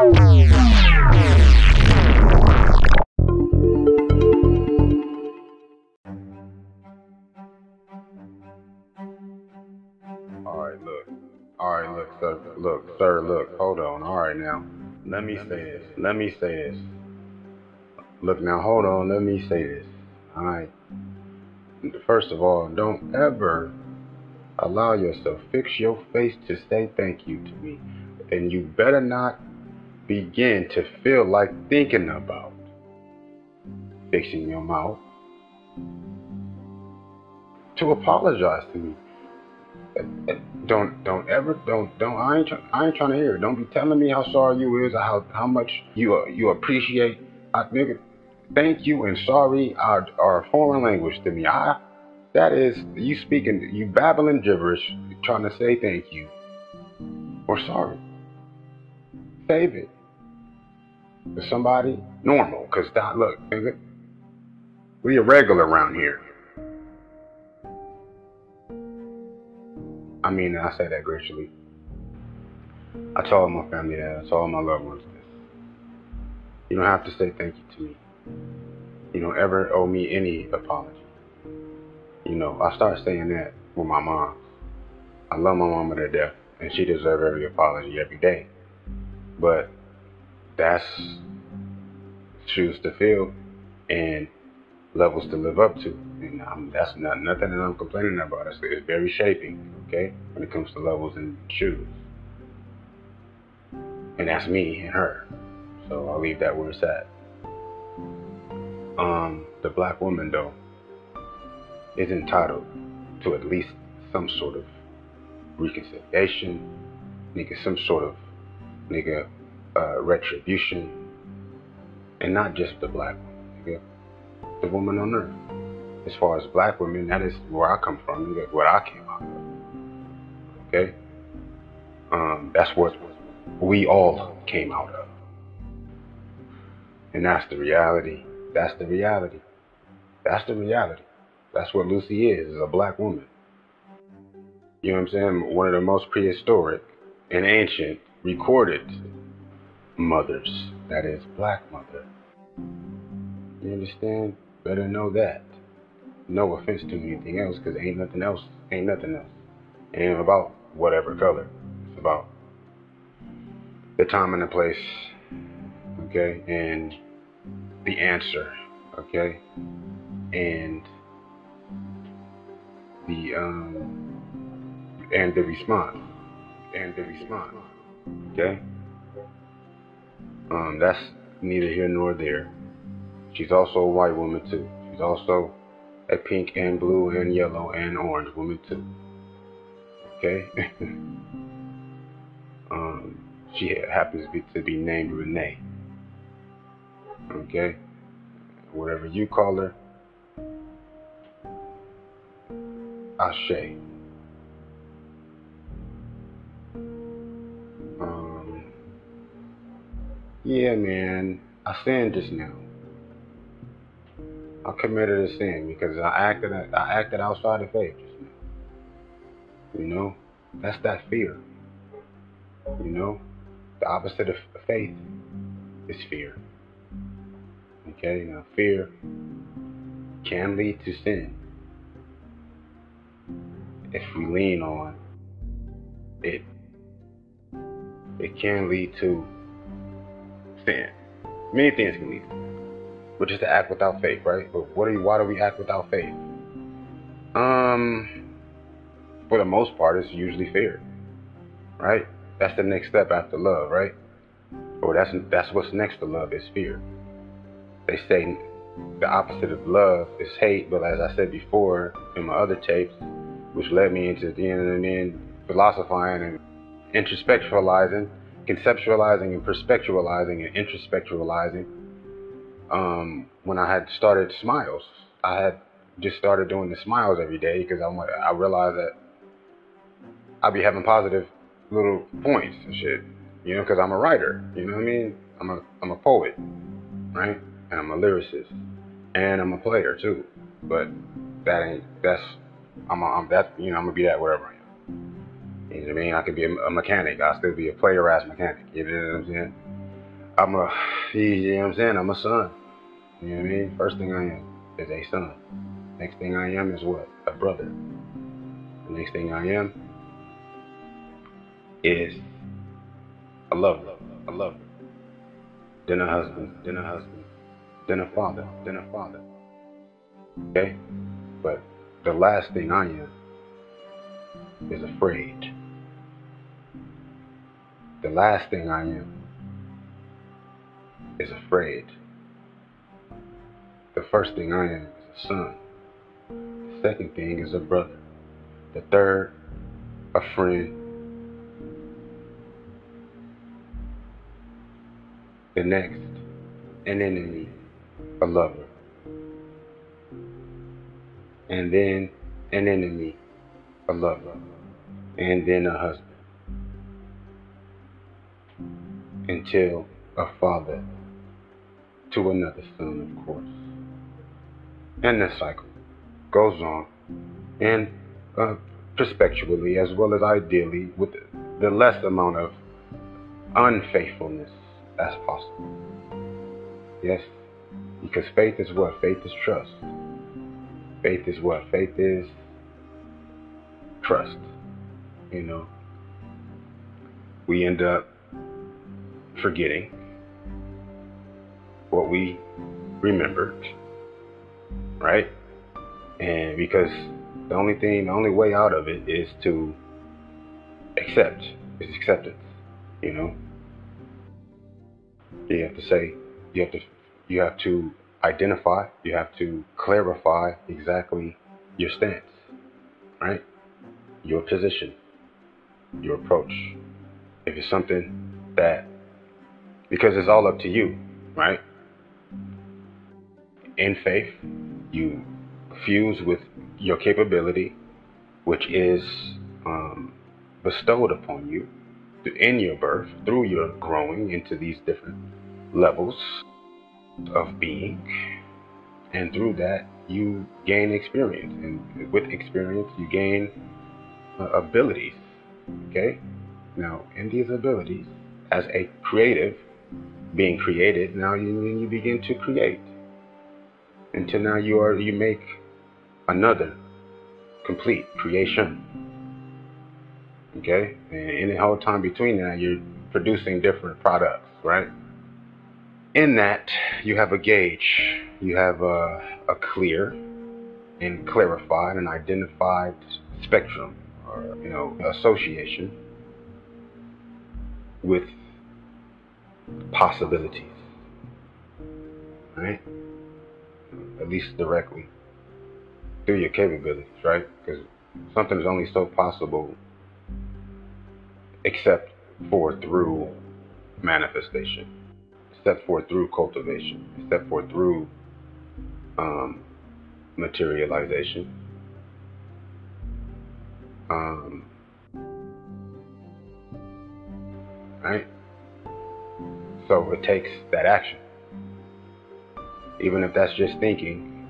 Sir, look, hold on. All right, now, let me say this. Look, now, hold on, let me say this. All right. First of all, don't ever allow yourself, fix your face to say thank you to me. And you better not begin to feel like thinking about fixing your mouth to apologize to me. I ain't trying to hear it. Don't be telling me how sorry you is or how much you appreciate. Nigga, thank you and sorry are a foreign language to me. That is, you babbling gibberish, trying to say thank you or sorry. Save it for somebody normal, cause look, nigga, we irregular around here. I mean, I say that graciously. I told my family that. I told my loved ones this. You don't have to say thank you to me. You don't ever owe me any apology. You know, I started saying that with my mom. I love my mama to death, and she deserves every apology every day. But that's shoes to fill and levels to live up to. And that's not nothing that I'm complaining about. It's very shaping, okay, when it comes to levels and shoes. And that's me and her. So I'll leave that where it's at. The black woman, though, is entitled to at least some sort of reconciliation, some sort of retribution. And not just the black woman, the woman on earth. As far as black women, that is where I come from, what I came out of. Okay? That's what we all came out of. And that's the reality. That's the reality. That's the reality. That's what Lucy is a black woman. You know what I'm saying? One of the most prehistoric and ancient recorded mothers. That is, black mother. You understand? Better know that. No offense to anything else, because ain't nothing else. It ain't about whatever color. It's about the time and the place, okay, and the answer, okay, and the response, okay. That's neither here nor there. She's also a white woman too. She's also a pink and blue and yellow and orange woman too. Okay. She happens to be named Renee. Okay. Whatever you call her, Ashe. Yeah, man. I sinned just now. I committed a sin because I acted outside of faith just now. You know, that's that fear. You know, the opposite of faith is fear. Okay, now fear can lead to sin if we lean on it. It can lead to sin. Many things can lead to sin. Which is to act without faith, right? But why do we act without faith? For the most part, it's usually fear, right? That's the next step after love, right? Or that's what's next to love is fear. They say the opposite of love is hate, but as I said before in my other tapes, which led me into the end of the philosophizing and introspectualizing, conceptualizing and perspectualizing and introspectualizing. When I had started Smiles, I had just started doing the Smiles every day because I realized that I'd be having positive little points and shit, you know, because I'm a writer, you know what I mean? I'm a poet, right? And I'm a lyricist, and I'm a player too. But I'm gonna be that wherever I am. You know what I mean? I could be a mechanic. I'll still be a player-ass mechanic. You know what I'm saying? I'm a, you know what I'm saying? I'm a son. You know what I mean? First thing I am is a son. Next thing I am is what? A brother. The next thing I am is a lover. A lover. Then a husband. Then a husband. Then a father. Then a father. Okay? But the last thing I am is afraid. The last thing I am is afraid. The first thing I am is a son. The second thing is a brother. The third, a friend. The next, an enemy, a lover. And then an enemy, a lover. And then a husband. Until a father to another son, of course. And the cycle goes on, and perspectively as well as ideally, with the less amount of unfaithfulness as possible. Yes, because faith is what? Faith is trust. Faith is what? Faith is trust. You know, we end up forgetting what we remembered, right? And because the only way out of it is to accept, is acceptance, you know? You have to say, you have to identify, you have to clarify exactly your stance, right? Your position, your approach. If it's something that, because it's all up to you, right? In faith, you fuse with your capability, which is bestowed upon you in your birth, through your growing into these different levels of being. And through that, you gain experience. And with experience, you gain abilities. Okay? Now, in these abilities, as a creative, being created, now you begin to create. Until now you make another complete creation. Okay? And in the whole time between that, you're producing different products, right? In that, you have a gauge, you have a clear and clarified and identified spectrum, or, you know, association with possibilities, right? At least directly through your capabilities, right? Because something is only so possible except for through manifestation, except for through cultivation, except for through materialization. Right? So it takes that action. Even if that's just thinking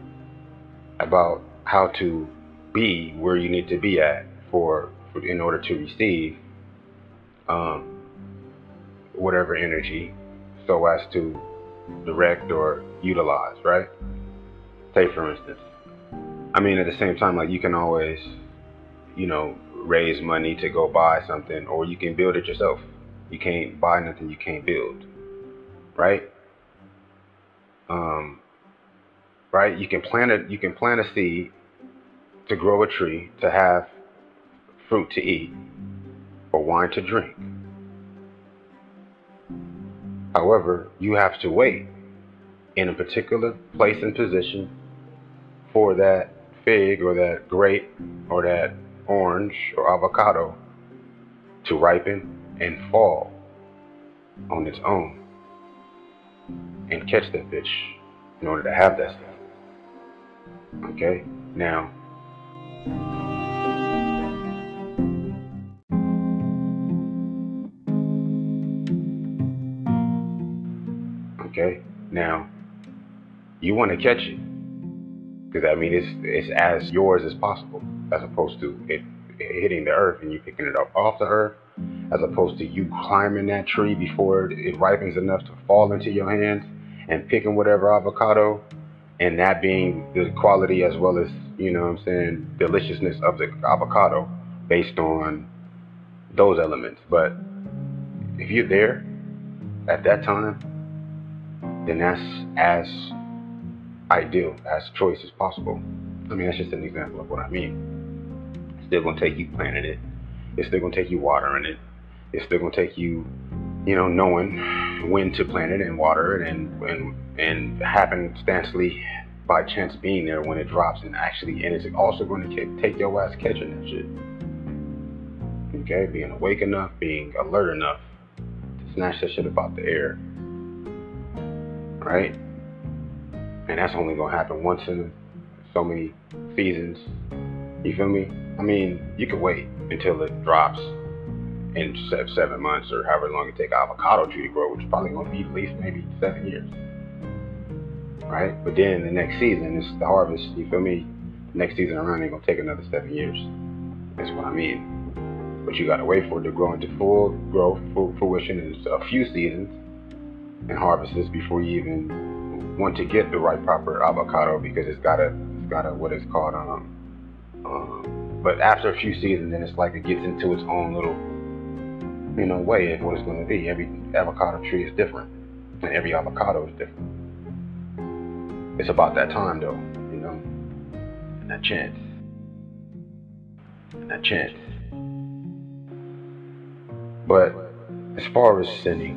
about how to be where you need to be at in order to receive whatever energy, so as to direct or utilize, right? Say for instance, I mean, at the same time, like, you can always, you know, raise money to go buy something, or you can build it yourself. You can't buy nothing you can't build, right? Right? You can plant a seed to grow a tree, to have fruit to eat, or wine to drink. However, you have to wait in a particular place and position for that fig or that grape or that orange or avocado to ripen and fall on its own, and catch that fish in order to have that stuff. Okay? Now, you want to catch it, because I mean, it's as yours as possible, as opposed to it hitting the earth and you picking it up off the earth as opposed to you climbing that tree before it ripens enough to fall into your hands and picking whatever avocado, and that being the quality as well as, you know what I'm saying, deliciousness of the avocado based on those elements. But if you're there at that time, then that's as ideal as choice as possible. I mean, that's just an example of what I mean. It's still gonna take you planting it. It's still gonna take you watering it. It's still gonna take you, you know, knowing when to plant it and water it, and happenstancely by chance being there when it drops, and it's also going to take your ass catching that shit. Okay, being awake enough, being alert enough to snatch that shit up out the air. Right? And that's only gonna happen once in so many seasons. You feel me? I mean, you could wait until it drops in 7 months or however long it take an avocado tree to grow, which is probably gonna be at least maybe 7 years. Right? But then the next season is the harvest. You feel me? Next season around ain't gonna take another 7 years. That's what I mean. But you gotta wait for it to grow into full growth, full fruition in a few seasons and harvest this before you even want to get the right proper avocado, because it's got a what it's called but after a few seasons, then it's like it gets into its own little, you know, way of what it's going to be. Every avocado tree is different, and every avocado is different. It's about that time though, you know, and that chance. But as far as sinning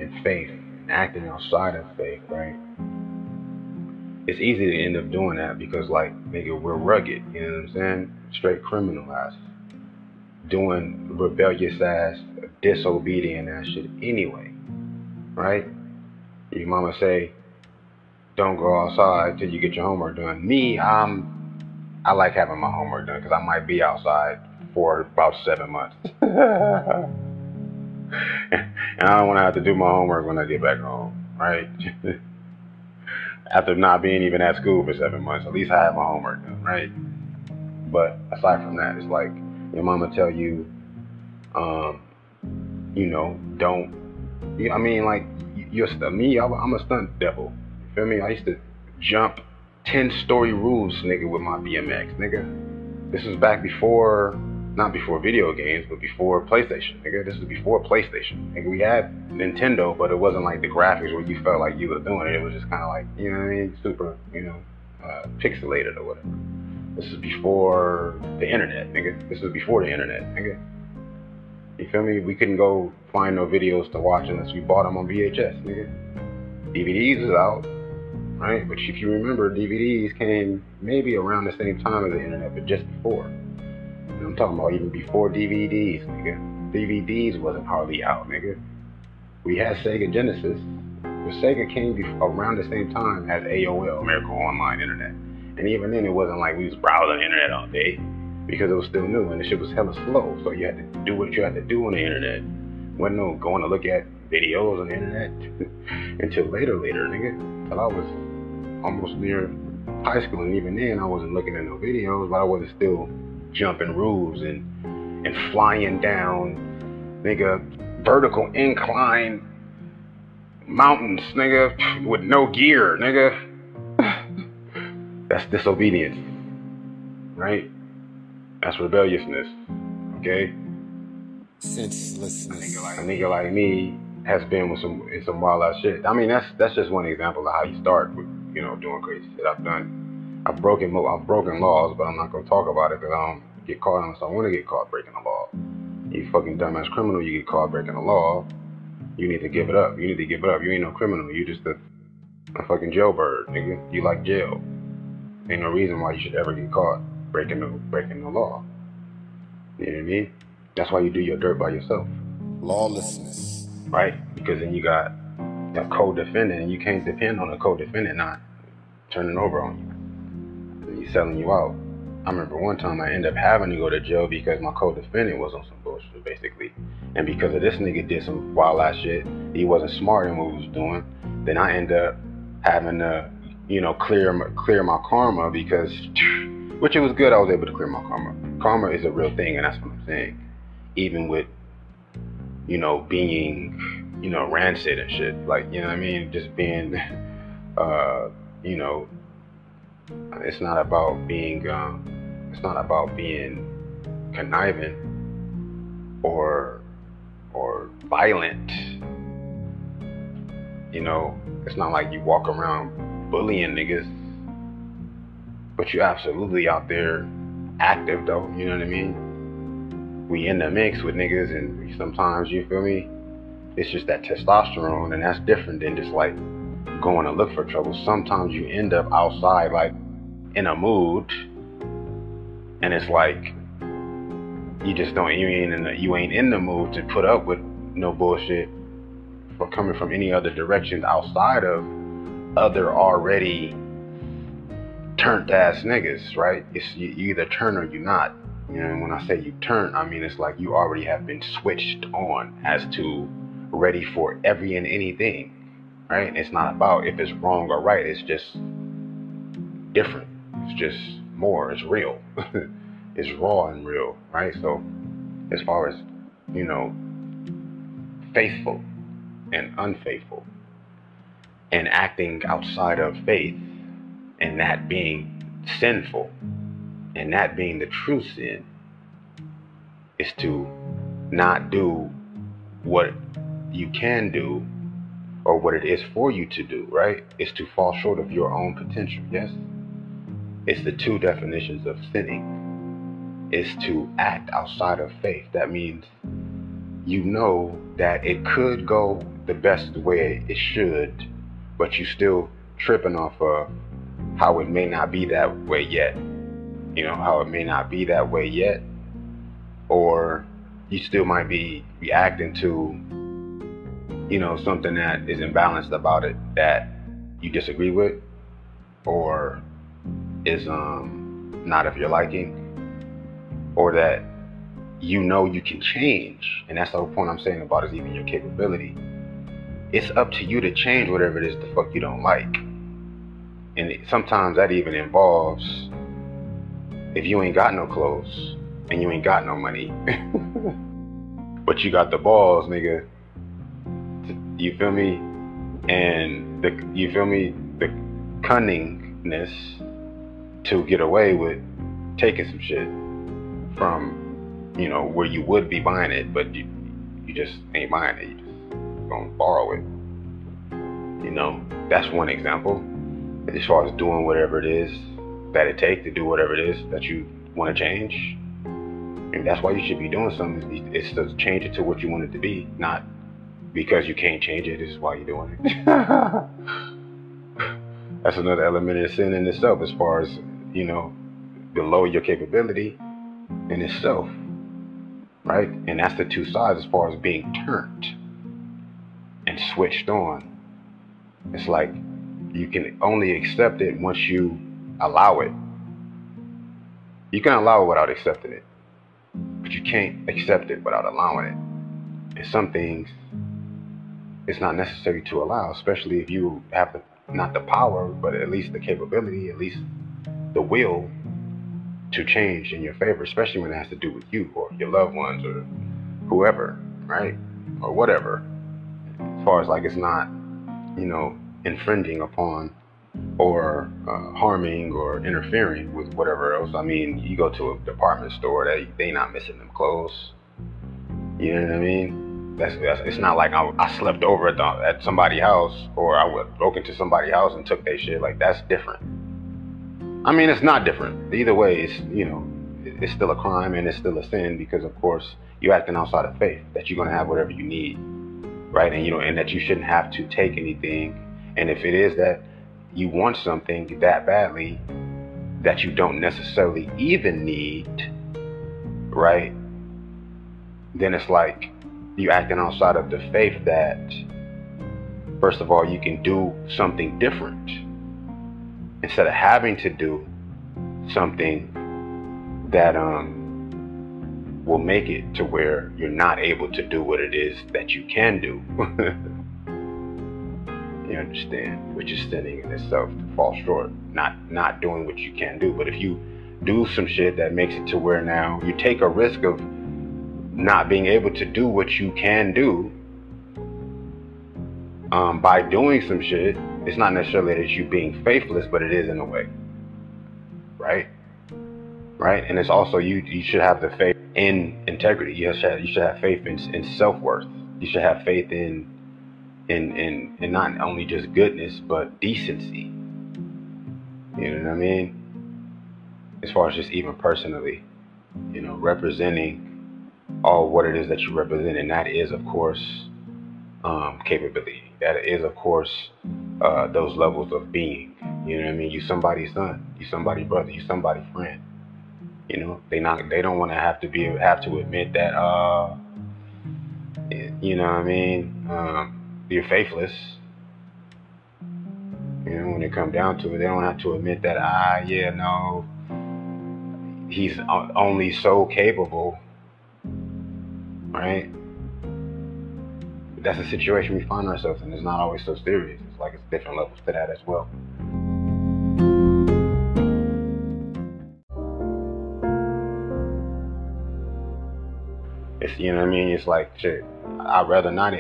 and faith and acting outside of faith, right? It's easy to end up doing that because, like, nigga, we're rugged, you know what I'm saying? Straight criminal ass. Doing rebellious ass, disobedient ass shit anyway, right? Your mama say, don't go outside till you get your homework done. Me, I like having my homework done because I might be outside for about 7 months. And I don't want to have to do my homework when I get back home, right? After not being even at school for 7 months, at least I have my homework done, right? But aside from that, it's like your mama tell you, you know, don't. I mean, like, I'm a stunt devil. You feel me? I used to jump 10-story roofs, nigga, with my BMX, nigga. This was back before, not before video games, but before PlayStation, nigga. This was before PlayStation. Nigga, we had Nintendo, but it wasn't like the graphics where you felt like you were doing it. It was just kind of like, you know what I mean, super, you know, pixelated or whatever. This is before the internet, nigga. This was before the internet, nigga. You feel me? We couldn't go find no videos to watch unless we bought them on VHS, nigga. DVDs is out, right? But if you remember, DVDs came maybe around the same time as the internet, but just before. And I'm talking about even before DVDs, nigga. DVDs wasn't hardly out, nigga. We had Sega Genesis, but Sega came around the same time as AOL, American Online Internet. And even then, it wasn't like we was browsing the internet all day, because it was still new and the shit was hella slow. So you had to do what you had to do on the internet. Wasn't no going to look at videos on the internet until later, nigga. Till I was almost near high school, and even then, I wasn't looking at no videos, but I wasn't still jumping roofs and flying down, nigga, vertical incline mountains, nigga, with no gear, nigga. That's disobedience, right? That's rebelliousness, okay? Senselessness. A nigga like me has been with some wild ass shit. I mean, that's just one example of how you start with, you know, doing crazy shit. I've broken laws, but I'm not gonna talk about it because I don't get caught unless I want to get caught breaking the law. You fucking dumbass criminal, you get caught breaking the law, you need to give it up. You ain't no criminal. You just a fucking jailbird, nigga. You like jail. Ain't no reason why you should ever get caught breaking the law. You know what I mean? That's why you do your dirt by yourself. Lawlessness. Right? Because then you got a co-defendant, and you can't depend on a co-defendant not turning over on you. And he's selling you out. I remember one time I ended up having to go to jail because my co-defendant was on some bullshit, basically. And because of this nigga did some wild ass shit, he wasn't smart in what he was doing, then I ended up having to, you know, clear my karma, because, which it was good I was able to clear my karma. Karma is a real thing, and that's what I'm saying. Even with you know, being, you know, rancid and shit. Like, you know what I mean? Just being, you know, it's not about being conniving or violent. You know, it's not like you walk around bullying niggas, but you're absolutely out there active though, you know what I mean? We in the mix with niggas, and sometimes, you feel me, it's just that testosterone, and that's different than just like going to look for trouble. Sometimes you end up outside like in a mood, and it's like you just don't, you ain't in the mood to put up with no bullshit for coming from any other direction outside of other already turned ass niggas, right? It's you either turn or you not. You know, and when I say you turn, I mean it's like you already have been switched on as to ready for every and anything, right? And it's not about if it's wrong or right. It's just different. It's just more. It's real. It's raw and real, right? So as far as, you know, faithful and unfaithful and acting outside of faith, and that being sinful, and that being the true sin, is to not do what you can do or what it is for you to do, right? It's to fall short of your own potential, yes? It's the two definitions of sinning. Is to act outside of faith. That means you know that it could go the best way it should, but you still tripping off of how it may not be that way yet. You know, how it may not be that way yet, or you still might be reacting to, you know, something that is imbalanced about it that you disagree with, or is not of your liking, or that you know you can change. And that's the whole point I'm saying about is even your capability. It's up to you to change whatever it is the fuck you don't like. And sometimes that even involves, if you ain't got no clothes and you ain't got no money, but you got the balls, nigga, you feel me? And the cunningness to get away with taking some shit from, you know, where you would be buying it, but you just ain't buying it. You just gonna borrow it. You know, that's one example. As far as doing whatever it is that it takes to do whatever it is that you want to change, and that's why you should be doing something. It's to change it to what you want it to be, not because you can't change it. This is why you're doing it. That's another element of sin in itself, as far as, you know, below your capability in itself, right? And that's the two sides as far as being turned and switched on. It's like you can only accept it once you allow it. You can allow it without accepting it, but you can't accept it without allowing it. And some things it's not necessary to allow, especially if you have not the power, but at least the capability, at least the will to change in your favor, especially when it has to do with you or your loved ones or whoever, right? Or whatever. As far as like it's not, you know, infringing upon or harming or interfering with whatever else. I mean, you go to a department store, they not missing them clothes. You know what I mean? That's it's not like I slept over at somebody's house, or I broke into somebody's house and took their shit. Like, that's different. I mean, it's not different. Either way, it's, you know, it's still a crime and it's still a sin, because of course you're acting outside of faith that you're gonna have whatever you need, right? And you know, and that you shouldn't have to take anything. And if it is that you want something that badly that you don't necessarily even need, right? Then it's like you acting outside of the faith that, first of all, you can do something different instead of having to do something that will make it to where you're not able to do what it is that you can do. You understand? Which is sinning in itself, to fall short, not doing what you can do. But if you do some shit that makes it to where now you take a risk of not being able to do what you can do by doing some shit, it's not necessarily that you being faithless, but it is in a way, right? Right? And it's also you should have the faith in integrity. You should have faith in self-worth. You should have faith in not only just goodness but decency. You know what I mean? As far as just even personally, you know, representing all what it is that you represent, and that is of course capability. That is of course those levels of being. You know what I mean? You somebody's son, you somebody's brother, you somebody's friend. You know, they don't want to have to admit that you know what I mean, you're faithless. You know, when it comes down to it, they don't have to admit that yeah, no, he's only so capable, right? That's a situation we find ourselves in. It's not always so serious. It's like it's different levels to that as well. It's, you know what I mean? It's like shit. I'd rather not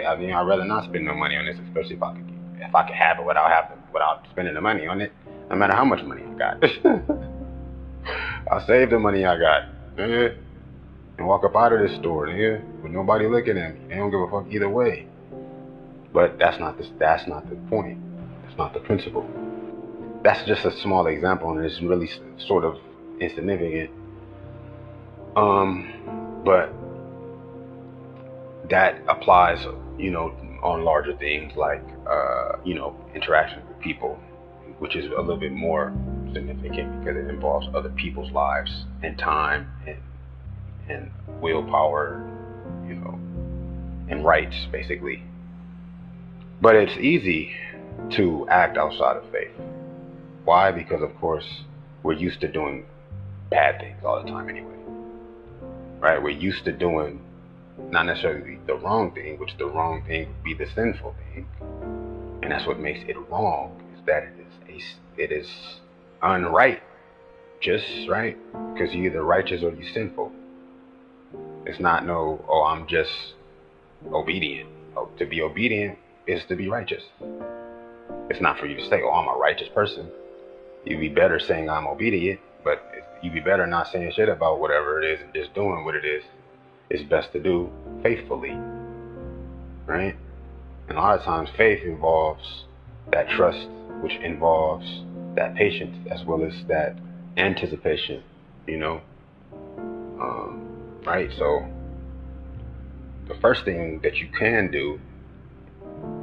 spend no money on this, especially if I could have it without spending the money on it, no matter how much money I got. I'll save the money I got, and walk up out of this store, with nobody looking at me. They don't give a fuck either way. But that's not the point. That's not the principle. That's just a small example, and it's really sort of insignificant. But that applies, you know, on larger things like, you know, interaction with people, which is a little bit more significant because it involves other people's lives and time and willpower, you know, and rights, basically. But it's easy to act outside of faith. Why? Because, of course, we're used to doing bad things all the time anyway. Right? We're used to doing not necessarily the wrong thing, which the wrong thing would be the sinful thing. And that's what makes it wrong, is that it is unright, just right? Because you're either righteous or you're sinful. It's not I'm just obedient. To be obedient is to be righteous. It's not for you to say, I'm a righteous person. You'd be better saying I'm obedient, but you'd be better not saying shit about whatever it is and just doing what it is. It's best to do faithfully, right? And a lot of times faith involves that trust, which involves that patience as well as that anticipation, you know? Right? So the first thing that you can do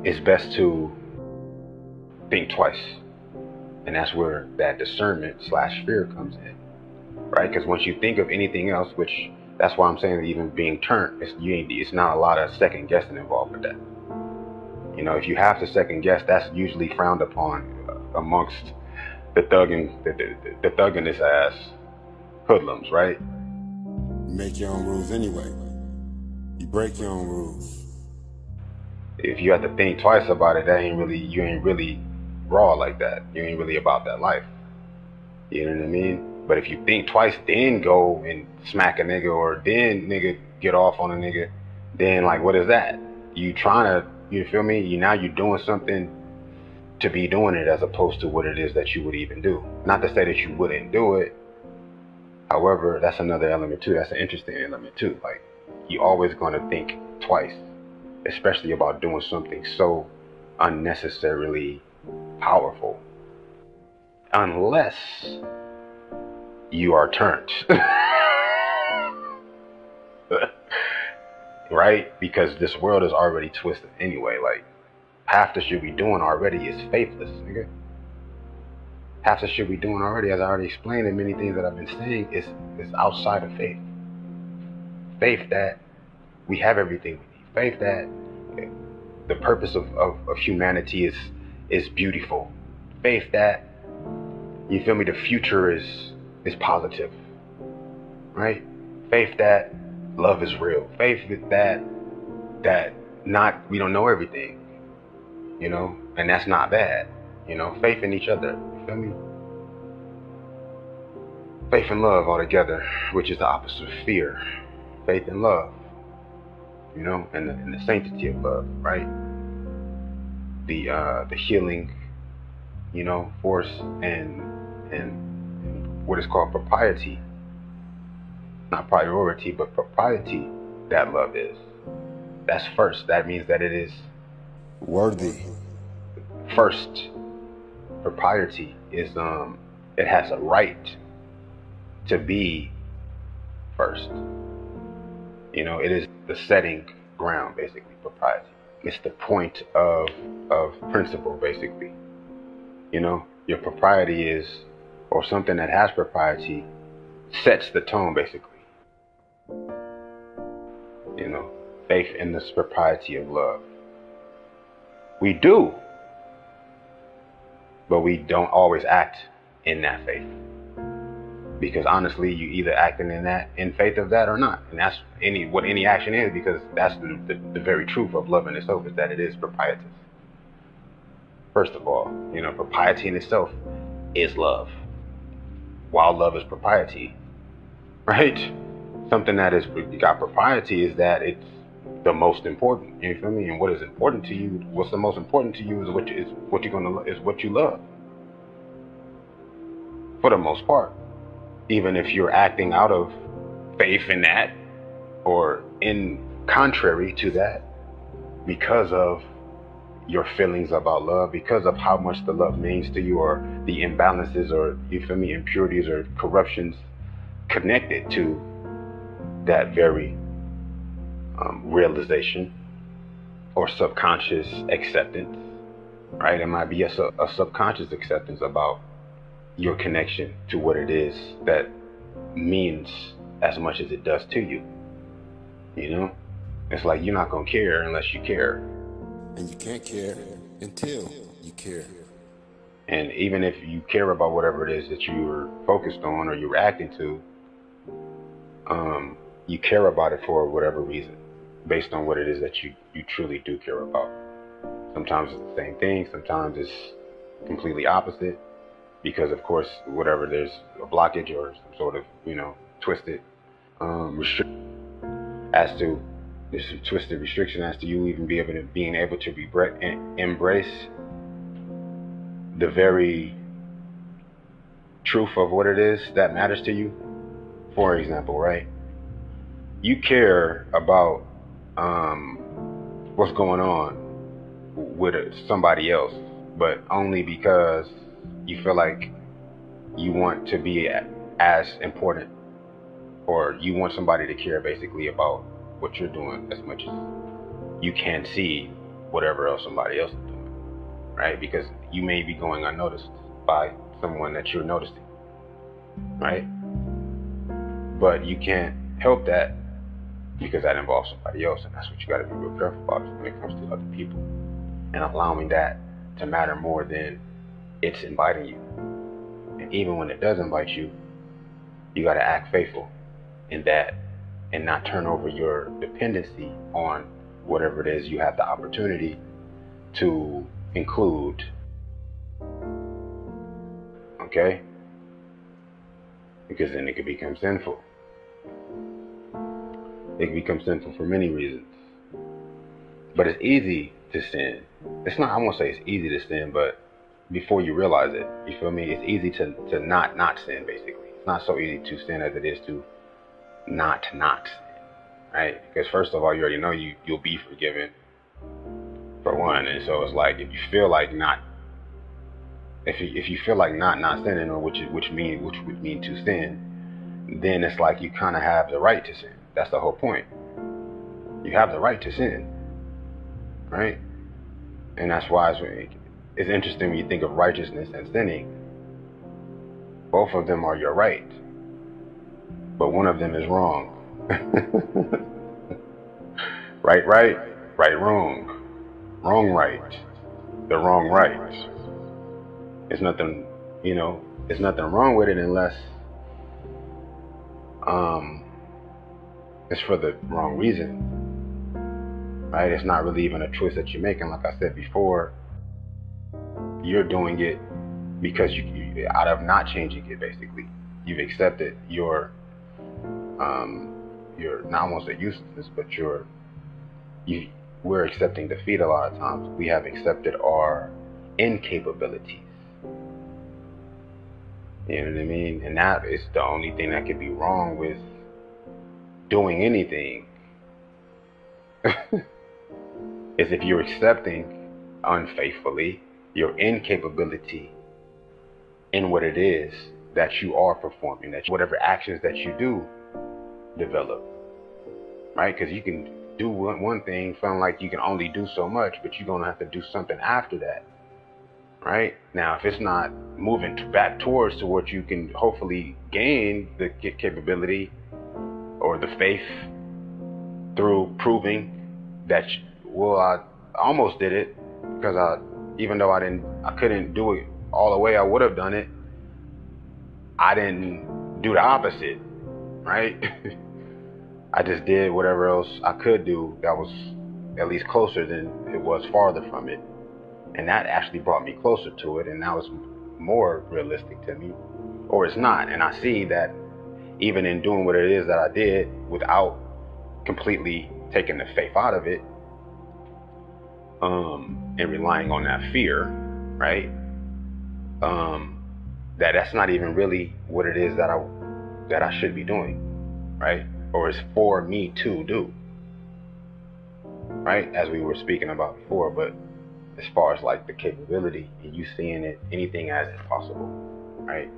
is best to think twice. And that's where that discernment / fear comes in, right? Because once you think of anything else, which that's why I'm saying that even being turned, it's not a lot of second guessing involved with that. You know, if you have to second guess, that's usually frowned upon amongst the thug in this ass hoodlums, right? You make your own rules anyway. You break your own rules. If you have to think twice about it, you ain't really raw like that. You ain't really about that life. You know what I mean? But if you think twice, then go and smack a nigga, or then nigga get off on a nigga, then like, what is that? You trying to, you feel me? You're doing something to be doing it as opposed to what it is that you would even do. Not to say that you wouldn't do it. However, that's another element too. That's an interesting element too. Like, you always going to think twice, especially about doing something so unnecessarily powerful, unless you are turned. Right? Because this world is already twisted anyway. Like, half the shit we doing already is faithless, nigga. Half the shit we doing already, as I already explained in many things that I've been saying, is outside of faith. Faith that we have everything we need. Faith that the purpose of humanity is beautiful. Faith that, you feel me, the future is positive. Right? Faith that love is real. Faith that we don't know everything. You know? And that's not bad. You know, faith in each other. You feel me? Faith and love all together, which is the opposite of fear. Faith and love. you know, and the sanctity of love, right? The healing, you know, force and what is called propriety, not priority, but propriety that love is. That's first. That means that it is worthy. First, propriety is it has a right to be first. You know, it is the setting ground, basically, propriety. It's the point of principle, basically. You know, your propriety is, or something that has propriety sets the tone, basically. You know, faith in this propriety of love. We do, but we don't always act in that faith. Because honestly, you either acting in faith of that or not. And that's what any action is, because that's the very truth of love in itself, is that it is proprietous. First of all, you know, propriety in itself is love. While love is propriety, right? Something that is got propriety is that it's the most important. You feel me? And what is important to you? What's the most important to you is what you love. For the most part, even if you're acting out of faith in that, or in contrary to that, because of your feelings about love, because of how much the love means to you, or the imbalances, or, you feel me, impurities or corruptions connected to that very realization or subconscious acceptance, right? It might be a subconscious acceptance about your connection to what it is that means as much as it does to you. You know, it's like you're not gonna care unless you care, and you can't care until you care. And even if you care about whatever it is that you're focused on or you're acting to, you care about it for whatever reason, based on what it is that you truly do care about. Sometimes it's the same thing, sometimes it's completely opposite, because of course, whatever, there's a blockage or some sort of, you know, twisted restriction as to, there's some twisted restriction as to you even being able to embrace the very truth of what it is that matters to you. For example, right? You care about what's going on with somebody else, but only because you feel like you want to be as important, or you want somebody to care basically about what you're doing as much as you can see whatever else somebody else is doing, right? Because you may be going unnoticed by someone that you're noticing, right? But you can't help that, because that involves somebody else, and that's what you got to be real careful about when it comes to other people, and allowing that to matter more than it's inviting you. And even when it does invite you, you got to act faithful in that, and not turn over your dependency on whatever it is you have the opportunity to include. Okay? Because then it could become sinful. It can become sinful for many reasons. But it's easy to sin. It's not, I won't say it's easy to sin, but before you realize it, you feel me? It's easy to not sin, basically. It's not so easy to sin as it is to not sin, right? Because first of all, you already know you'll be forgiven, for one. And so it's like, if you feel like not sinning, or which would mean to sin, then it's like you kind of have the right to sin. That's the whole point. You have the right to sin, right? And that's why it's interesting when you think of righteousness and sinning. Both of them are your right, but one of them is wrong. Right, wrong. Wrong, right. The wrong, right. There's nothing, there's nothing wrong with it unless it's for the wrong reason, right? It's not really even a choice that you're making. Like I said before, you're doing it because you out of not changing it, basically. You've accepted your not, I won't say uselessness, but your we're accepting defeat a lot of times. We have accepted our incapabilities. You know what I mean? And that is the only thing that could be wrong with doing anything. Is if you're accepting unfaithfully your incapability in what it is that you are performing, that whatever actions that you do develop, right? Because you can do one thing, feeling like you can only do so much, but you're gonna have to do something after that, right? Now, if it's not moving back towards to what you can hopefully gain the capability or the faith through proving that, well, I almost did it, because even though I couldn't do it all the way I would have done it, I didn't do the opposite, right? I just did whatever else I could do that was at least closer than it was farther from it. And that actually brought me closer to it, and that was more realistic to me. Or it's not, and I see that even in doing what it is that I did without completely taking the faith out of it, and relying on that fear, right? That's not even really what it is that I should be doing, right? Or is for me to do, right? As we were speaking about before. But as far as like the capability and you seeing it, anything as is possible, right?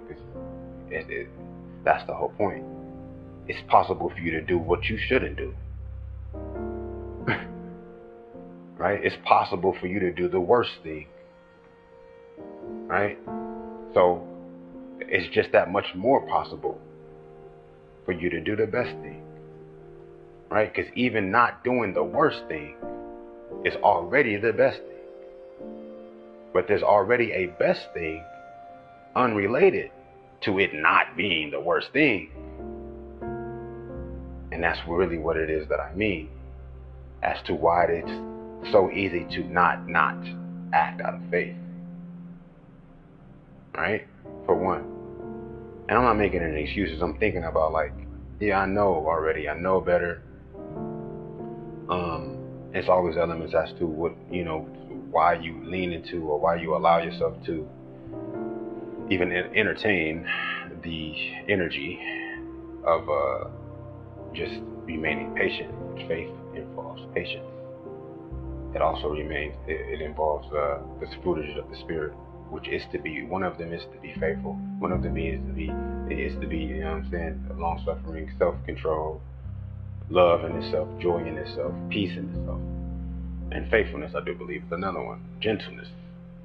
That's the whole point. It's possible for you to do what you shouldn't do. Right? It's possible for you to do the worst thing. Right? So it's just that much more possible for you to do the best thing. Right? Because even not doing the worst thing is already the best thing. But there's already a best thing unrelated to it not being the worst thing. And that's really what it is that I mean as to why it's so easy to not act out of faith. Right? For one. And I'm not making any excuses. I'm thinking about like, yeah, I know already. I know better. It's always elements as to what, why you lean into or why you allow yourself to even entertain the energy of just remaining patient. Faith involves patience. It also it involves the fruitage of the spirit, which is to be, one of them is to be faithful. One of them is to be, long suffering, self-control, love in itself, joy in itself, peace in itself. And faithfulness, I do believe, is another one. Gentleness,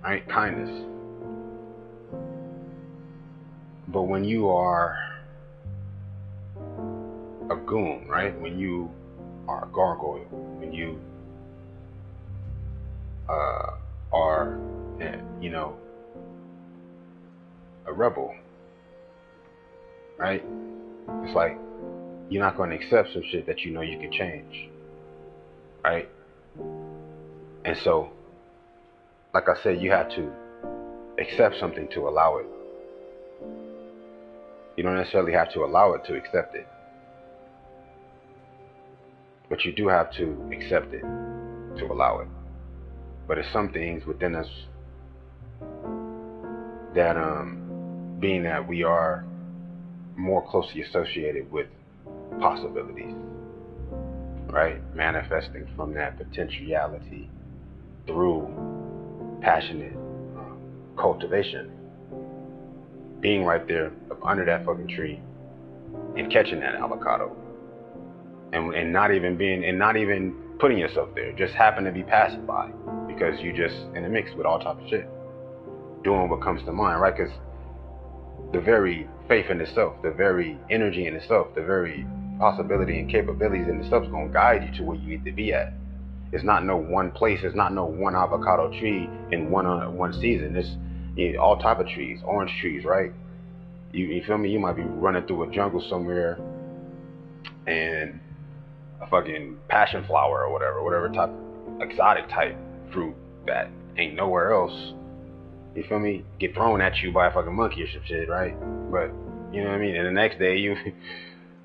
right? Kindness. But when you are a goon, right? When you are a gargoyle, when you are, a rebel, right? It's like you're not going to accept some shit that you know you can change, right? And so, like I said, you have to accept something to allow it. You don't necessarily have to allow it to accept it, but you do have to accept it to allow it. But it's some things within us that, being that we are more closely associated with possibilities, right? Manifesting from that potentiality through passionate cultivation. Being right there up under that fucking tree and catching that avocado. And not even putting yourself there. Just happen to be passing by because you just in the mix with all type of shit. Doing what comes to mind, right? Because the very faith in itself, the very energy in itself, the very possibility and capabilities in itself is going to guide you to where you need to be at. It's not no one place. It's not no one avocado tree in one season. It's all type of trees, orange trees, right? You feel me? You might be running through a jungle somewhere and a fucking passion flower or whatever type, exotic type fruit that ain't nowhere else. You feel me? Get thrown at you by a fucking monkey or some shit, right? But you know what I mean? And the next day you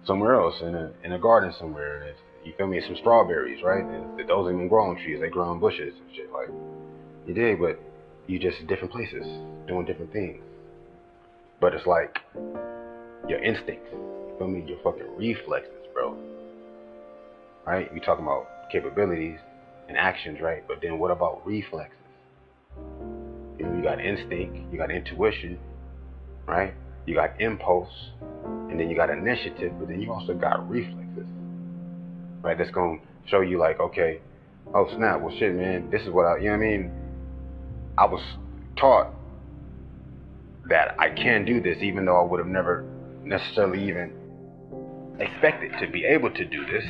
somewhere else in a garden somewhere, and you feel me, some strawberries, right? And those ain't even grow on trees, they grow on bushes and shit. Like, you did, but you just different places, doing different things. But it's like your instincts, you feel me, your fucking reflexes, bro. Right? We talking about capabilities and actions, right? But then what about reflexes? You know, you got instinct, you got intuition, right? You got impulse, and then you got initiative, but then you also got reflexes, right? That's gonna show you like, okay, oh snap, well shit, man, this is what I, you know what I mean? I was taught that I can do this, even though I would have never necessarily even expected to be able to do this.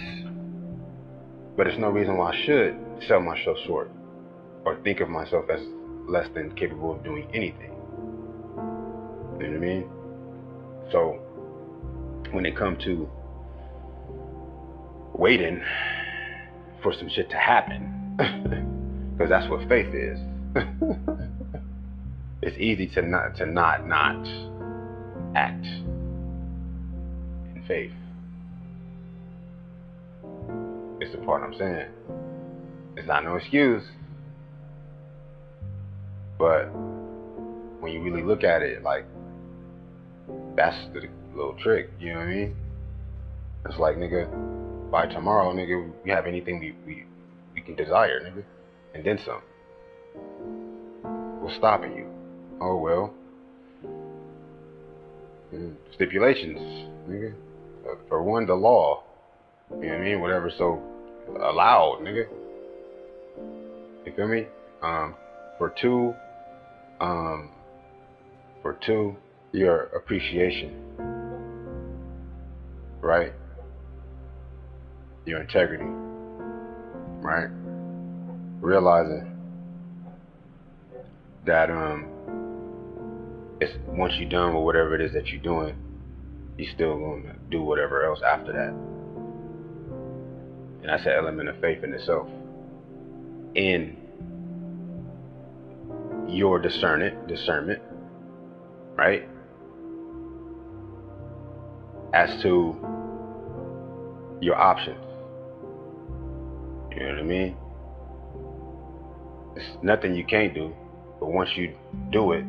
But there's no reason why I should sell myself short or think of myself as less than capable of doing anything. You know what I mean? So when it comes to waiting for some shit to happen, because that's what faith is. It's easy to not act in faith. It's the part I'm saying. It's not no excuse. But when you really look at it, like, that's the little trick, you know what I mean? It's like, nigga, by tomorrow, nigga, we have anything we can desire, nigga. And then some. What's stopping you? Oh, well. Stipulations, nigga. For one, the law. You know what I mean? Whatever, so allowed, nigga. You feel me? For two, your appreciation, right? Your integrity, right? Realizing that it's once you're done with whatever it is that you're doing, you're still going to do whatever else after that. And that's an element of faith in itself. In your discernment, right? As to your options. You know what I mean? It's nothing you can't do, but once you do it,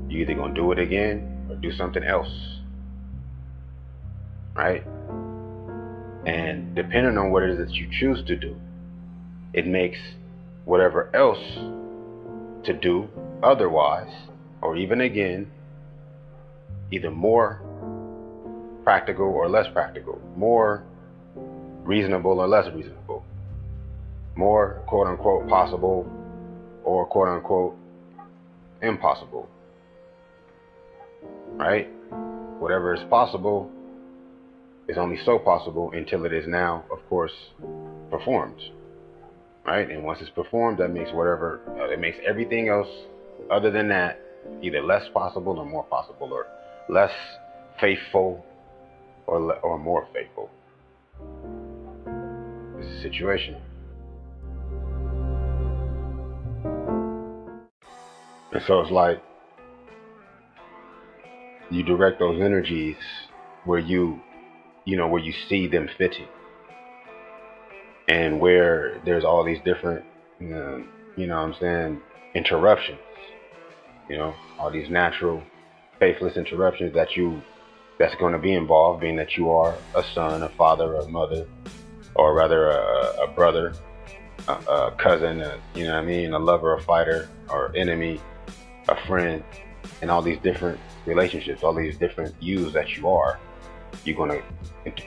you're either gonna do it again or do something else. Right? And depending on what it is that you choose to do, it makes whatever else to do otherwise, or even again, either more practical or less practical, more reasonable or less reasonable, more quote unquote possible or quote unquote impossible, right? Whatever is possible is only so possible until it is now, of course, performed, right? And once it's performed, that makes whatever, it makes everything else other than that either less possible or more possible, or less faithful or more faithful. This is a situation. And so it's like you direct those energies where you see them fitting, and where there's all these different, you know what I'm saying, interruptions, all these natural, faithless interruptions that's going to be involved, being that you are a son, a father, a mother, or rather a brother, a cousin, you know what I mean, a lover, a fighter, or enemy, a friend, and all these different relationships, all these different yous that you are, you're going to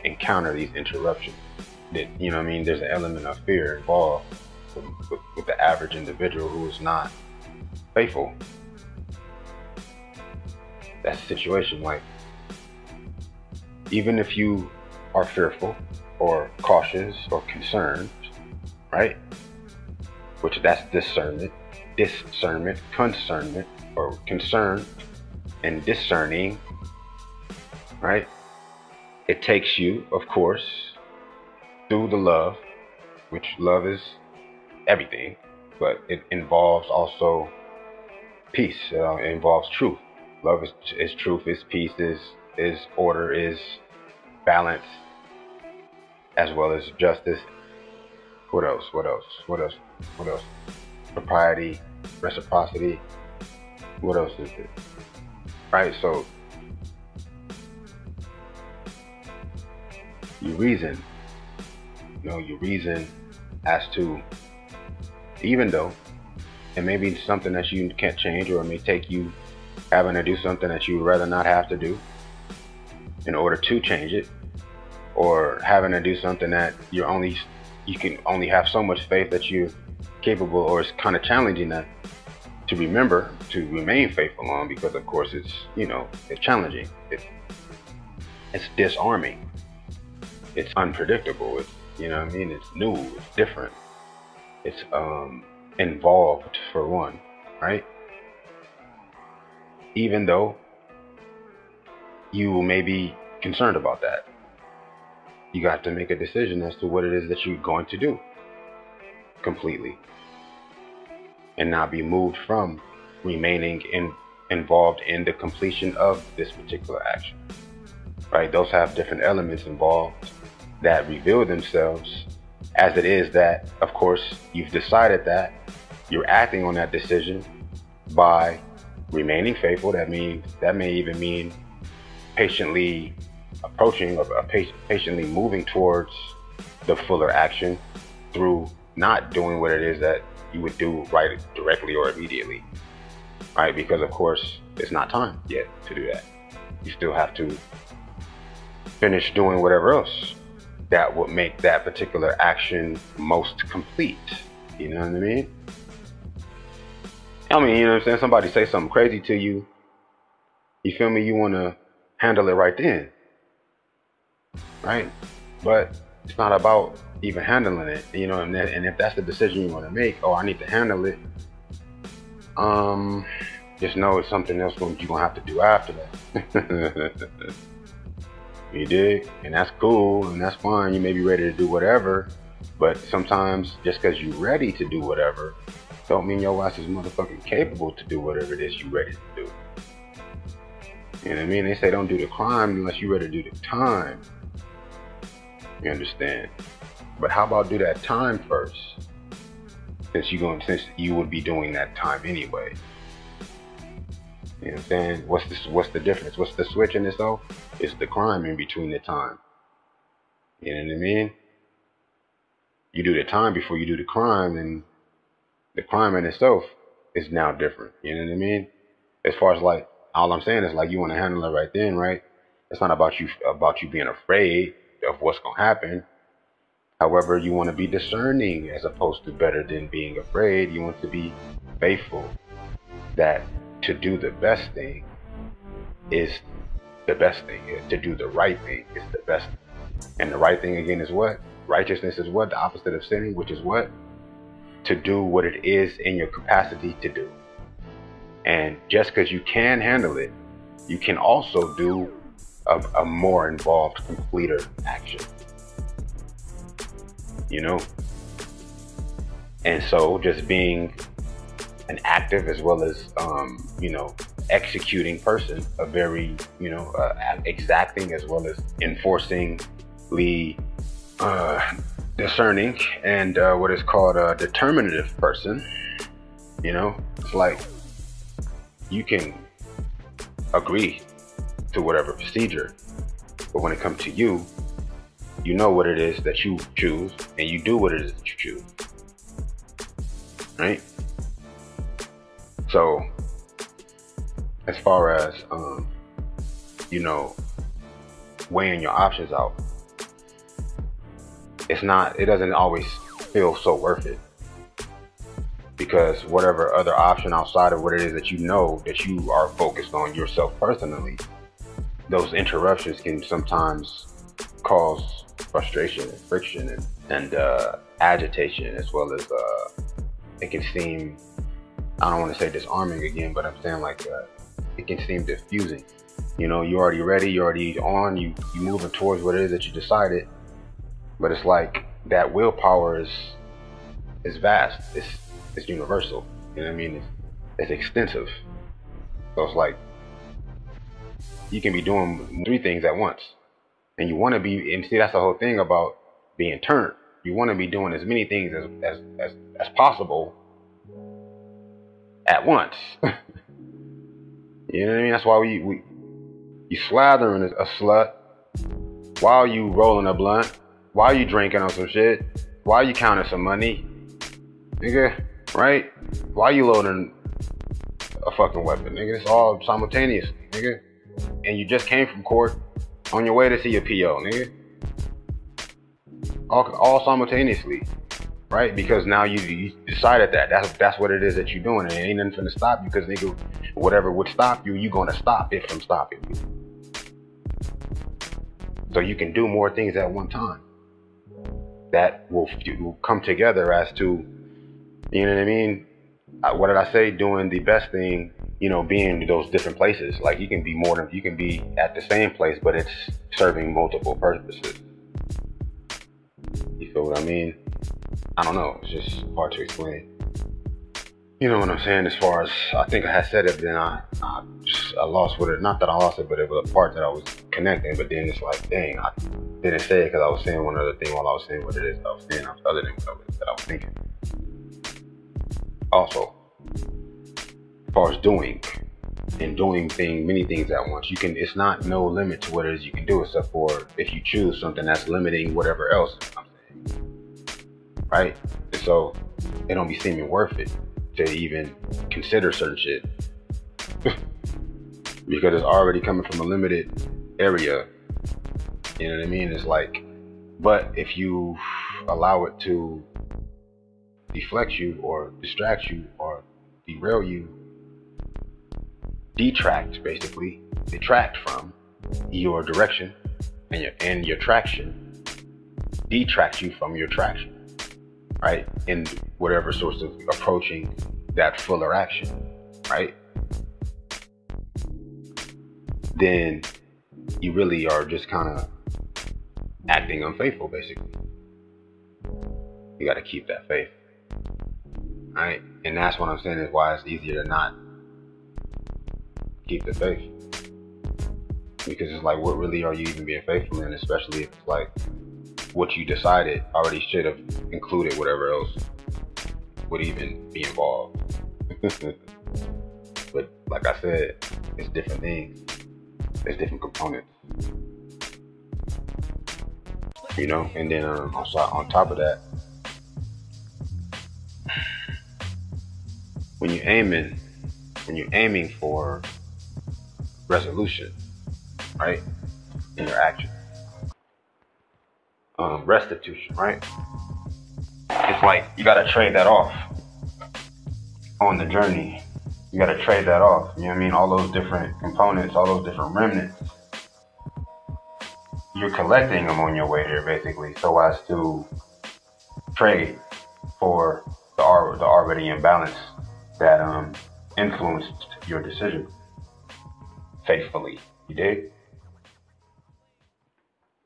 encounter these interruptions. That, you know what I mean, there's an element of fear involved with the average individual who is not faithful. That's the situation. Like, even if you are fearful or cautious or concerned, right? Which that's discernment, concernment, or concern and discerning, right? It takes you, of course, through the love, which love is everything, but it involves also peace. It involves truth. Love is truth, is peace, is order, is balance, as well as justice. What else? What else? What else? What else? Propriety, reciprocity. What else is it? Right? So you reason, you reason as to, even though it may be something that you can't change, or it may take you having to do something that you would rather not have to do in order to change it, or having to do something that you can only have so much faith that you're capable, or it's kind of challenging that to remember to remain faithful on, because of course it's it's challenging, it's disarming, it's unpredictable, it's it's new, it's different, it's involved for one, right? Even though you may be concerned about that, you got to make a decision as to what it is that you're going to do completely, and not be moved from remaining involved in the completion of this particular action, right? Those have different elements involved that reveal themselves as it is that, of course, you've decided that you're acting on that decision by remaining faithful. That may even mean patiently approaching, or patiently moving towards the fuller action through not doing what it is that you would do right directly or immediately, right? Because of course it's not time yet to do that. You still have to finish doing whatever else that would make that particular action most complete. You know what I mean? You know what I'm saying? Somebody say something crazy to you, you feel me? You want to handle it right then, right? But it's not about even handling it, and if that's the decision you want to make, I need to handle it, just know it's something else you're gonna have to do after that. You dig? And that's cool, and that's fine. You may be ready to do whatever, but sometimes just because you're ready to do whatever don't mean your ass is motherfucking capable to do whatever it is you're ready to do. You know what I mean? They say don't do the crime unless you're ready to do the time. You understand? But how about do that time first? Since you would be doing that time anyway. You know what I'm saying? What's the difference? What's the switch in this though? It's the crime in between the time. You know what I mean? You do the time before you do the crime, and the crime in itself is now different. You know what I mean? As far as like, all I'm saying is like, you want to handle it right then, right? It's not about you being afraid of what's gonna happen. However, you want to be discerning as opposed to better than being afraid. You want to be faithful that to do the best thing is the best thing. To do the right thing is the best thing. And the right thing again is what? Righteousness is what? The opposite of sinning, which is what? To do what it is in your capacity to do. And just because you can handle it, you can also do a more involved, completer action. And so just being an active as well as executing person, a very exacting as well as enforcingly discerning and what is called a determinative person. It's like you can agree to whatever procedure, but when it comes to you, you know what it is that you choose, and you do what it is that you choose, right? So as far as weighing your options out, it doesn't always feel so worth it, because whatever other option outside of what it is that that you are focused on yourself personally, those interruptions can sometimes cause frustration and friction and agitation, as well as it can seem, I don't want to say disarming again, but I'm saying like it can seem diffusing. You're already ready, you're already on, you moving towards what it is that you decided, but it's like that willpower is vast, it's universal. You know what I mean? It's extensive. So it's like you can be doing 3 things at once, and you want to be. And see, that's the whole thing about being turned. You want to be doing as many things as possible at once. You know what I mean? That's why you slathering a slut while you rolling a blunt, while you drinking on some shit, while you counting some money, nigga, right? While you loading a fucking weapon, nigga. It's all simultaneous, nigga. And you just came from court on your way to see your PO, nigga. All simultaneously, right? Because now you decided that's what it is that you're doing, and it ain't nothing to stop you, because nigga, whatever would stop you, you gonna stop it from stopping you. So you can do more things at one time that will come together as to, you know what I mean? What did I say? Doing the best thing, you know, being in those different places. Like you can be at the same place, but it's serving multiple purposes. You feel what I mean? I don't know. It's just hard to explain. You know what I'm saying? As far as, I think I had said it, but then I lost with it. Not that I lost it, but it was a part that I was connecting. But then it's like, dang, I didn't say it because I was saying one other thing while I was saying what it is I was saying, other than what I was thinking. Also, as far as doing many things at once, it's not no limit to what it is you can do, except for if you choose something that's limiting whatever else I'm saying, right? And so it don't be seeming worth it to even consider certain shit because it's already coming from a limited area. You know what I mean? It's like, but if you allow it to deflect you or distract you or derail you, detract from your direction, and your traction, detract you from your traction, right? In whatever sorts of approaching that fuller action, right? Then you really are just kind of acting unfaithful, basically. You got to keep that faith, right? And that's what I'm saying is why it's easier to not keep the faith, because it's like, what really are you even being faithful in? Especially if it's like what you decided already should have included whatever else would even be involved. But like I said, it's different things. There's different components, you know. And then on top of that, when you're aiming for resolution, right, in your action, restitution, right? It's like you gotta trade that off on the journey. You gotta trade that off. You know what I mean? All those different components, all those different remnants, you're collecting them on your way there, basically, so as to trade for the already imbalance that influenced your decision faithfully. You dig?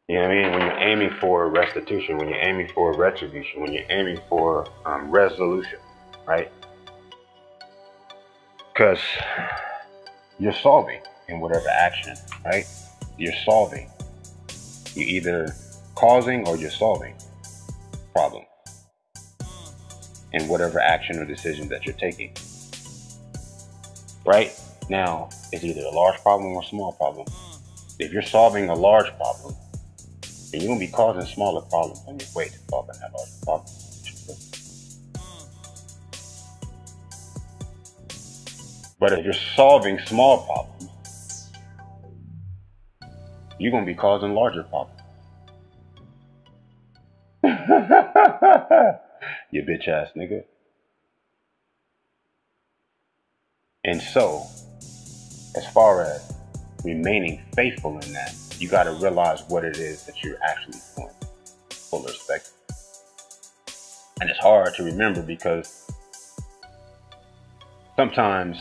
You know what I mean? When you're aiming for restitution, when you're aiming for retribution, when you're aiming for resolution, right? Because you're solving in whatever action, right? You're solving. You're either causing or you're solving problems in whatever action or decision that you're taking. Right? Now, it's either a large problem or a small problem. If you're solving a large problem, then you're going to be causing smaller problems on your way to solving that large problem. But if you're solving small problems, you're going to be causing larger problems. You bitch ass nigga. And so, as far as remaining faithful in that, you got to realize what it is that you're actually doing. Full respect. And it's hard to remember because sometimes,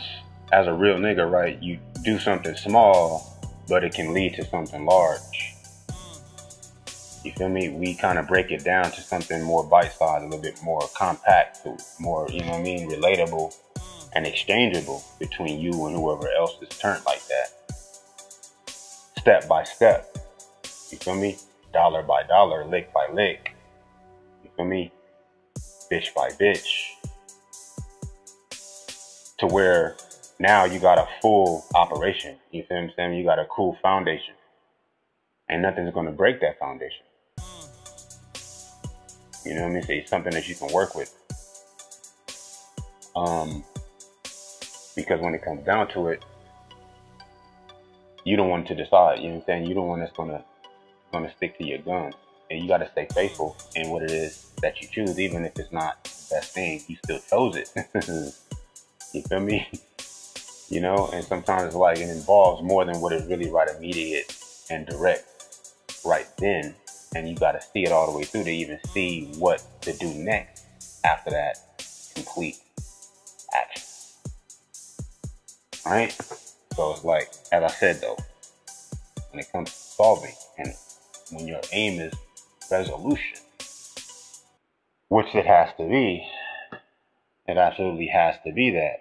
as a real nigga, right, you do something small, but it can lead to something large. You feel me? We kind of break it down to something more bite-sized, a little bit more compact, more, you know what I mean, relatable and exchangeable between you and whoever else is turned like that. Step by step. You feel me? Dollar by dollar, lick by lick. feel me? Bitch by bitch. To where now you got a full operation. You feel what I'm saying? You got a cool foundation. And nothing's going to break that foundation. You know what I mean? So it's something that you can work with. Because when it comes down to it, you don't want to decide. You know what I'm saying? You don't want that's gonna stick to your guns. And you got to stay faithful in what it is that you choose, even if it's not the best thing. You still chose it. You feel me? You know, and sometimes it's like it involves more than what is really right immediate and direct right then. And you got to see it all the way through to even see what to do next after that complete action. All right? So it's like, as I said though, when it comes to solving and when your aim is resolution, which it has to be, it absolutely has to be that.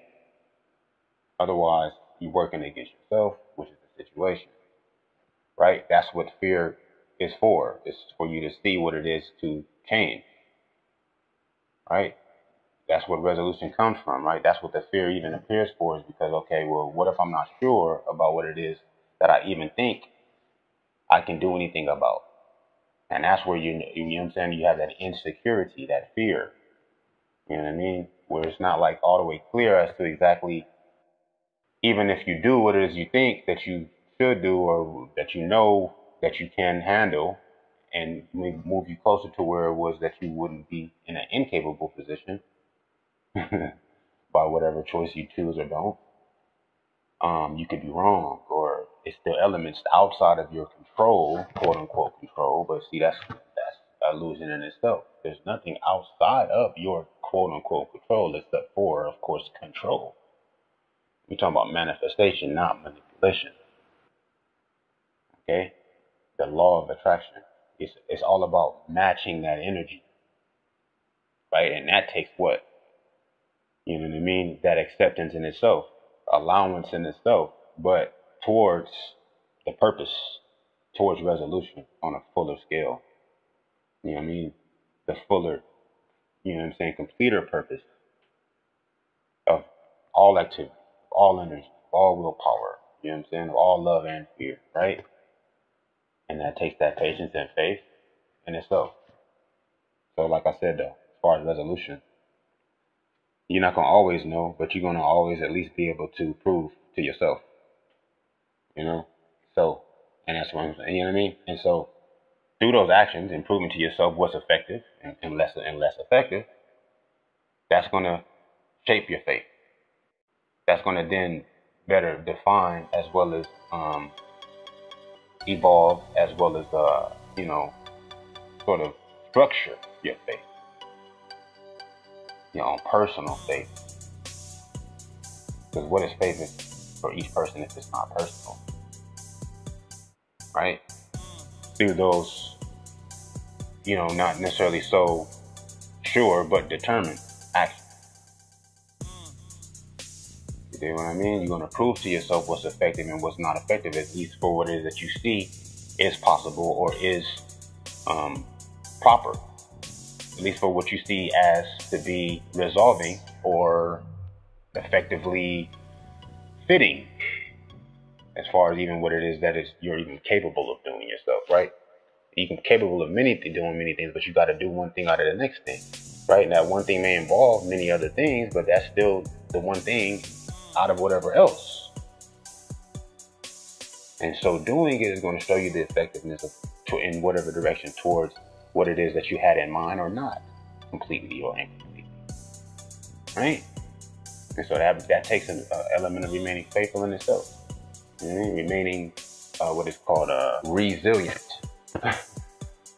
Otherwise, you're working against yourself, which is the situation, right? That's what fear is for. It's for you to see what it is to change, right? That's what resolution comes from, right? That's what the fear even appears for, is because, okay, well, what if I'm not sure about what it is that I even think I can do anything about? And that's where you know what I'm saying? You have that insecurity, that fear, you know what I mean? Where it's not like all the way clear as to exactly, even if you do what it is you think that you should do or that you know that you can handle and move you closer to where it was that you wouldn't be in an incapable position by whatever choice you choose or don't. You could be wrong, or it's still elements outside of your control, quote unquote control. But see, that's an illusion in itself. There's nothing outside of your quote unquote control except for, of course, control. We're talking about manifestation, not manipulation. Okay? The law of attraction. It's all about matching that energy. Right? And that takes what? You know what I mean? That acceptance in itself, allowance in itself, but towards the purpose, towards resolution on a fuller scale. You know what I mean? The fuller, you know what I'm saying, completer purpose of all activity, all energy, all willpower, you know what I'm saying, of all love and fear, right? And that takes that patience and faith in itself. So like I said though, as far as resolution, you're not going to always know, but you're going to always at least be able to prove to yourself, you know? So, and that's what I'm saying, you know what I mean? And so through those actions and proving to yourself what's effective and less effective, that's going to shape your faith. That's going to then better define as well as evolve as well as, you know, sort of structure your faith, your own personal faith. Because what is faith for each person if it's not personal? Right? Through those, you know, not necessarily so sure, but determined action. You see what I mean? You're going to prove to yourself what's effective and what's not effective, at least for what it is that you see is possible or is proper. At least for what you see as to be resolving or effectively fitting, as far as even what it is that is you're even capable of doing yourself, right? You can capable of doing many things, but you got to do one thing out of the next thing, right? Now, one thing may involve many other things, but that's still the one thing out of whatever else. And so doing it is going to show you the effectiveness of in whatever direction towards what it is that you had in mind or not, completely or incompletely, right? And so that takes an element of remaining faithful in itself. You know, remaining what is called resilient.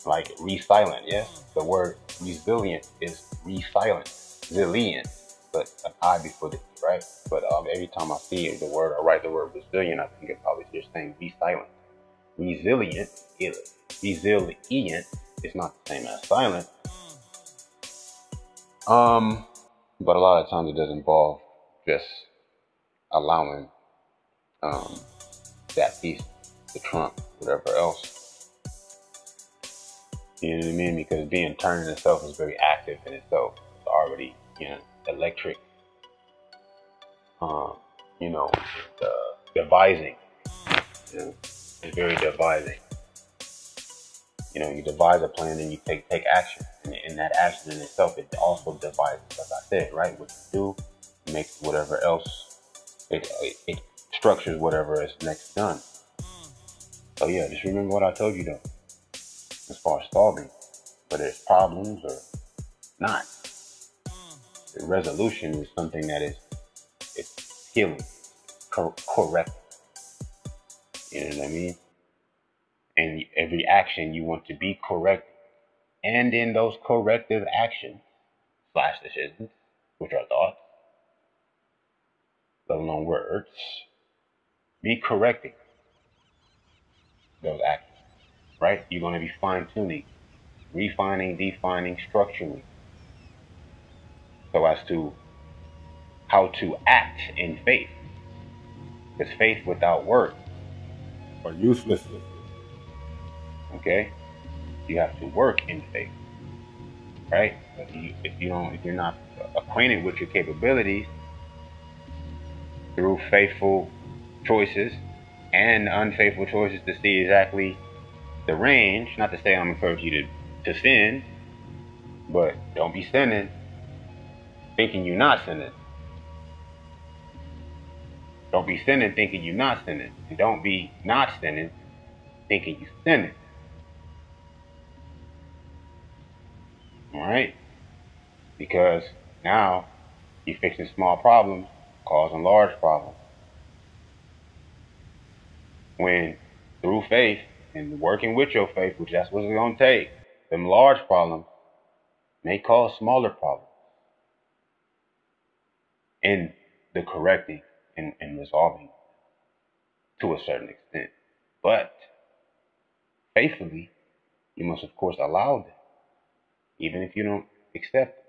Like resilient, yes? The word resilient is resilient, but an I before the E, right? But every time I see the word or write the word resilient, I think it probably just saying be silent. Resilient is not the same as silent. But a lot of times it does involve just allowing that piece to trump whatever else You know what I mean? Because being turned in itself is very active in itself. It's already, electric. It's, devising. It's very devising. You devise a plan and you take action. And that action in itself, it also devises, like I said, right? What you do makes whatever else, it structures whatever is next done. So yeah, just remember what I told you though, as far as solving, whether it's problems or not. The resolution is something that it's healing, correct. You know what I mean? And every action you want to be correct. And in those corrective actions / decisions, which are thoughts, let alone words, be correcting those actions, right? You're going to be fine-tuning, refining, defining, structuring, so as to how to act in faith. Because faith without work are useless. Okay? You have to work in faith, right? If you're not acquainted with your capabilities through faithful choices and unfaithful choices to see exactly the range. Not to say I'm encouraging you to sin, but don't be sinning thinking you're not sinning. Don't be sinning thinking you're not sinning. And don't be not sinning thinking you're sinning. Alright? Because now you're fixing small problems, causing large problems. When through faith and working with your faith, which that's what it's going to take, them large problems may cause smaller problems in the correcting and resolving to a certain extent. But faithfully, you must of course allow them, even if you don't accept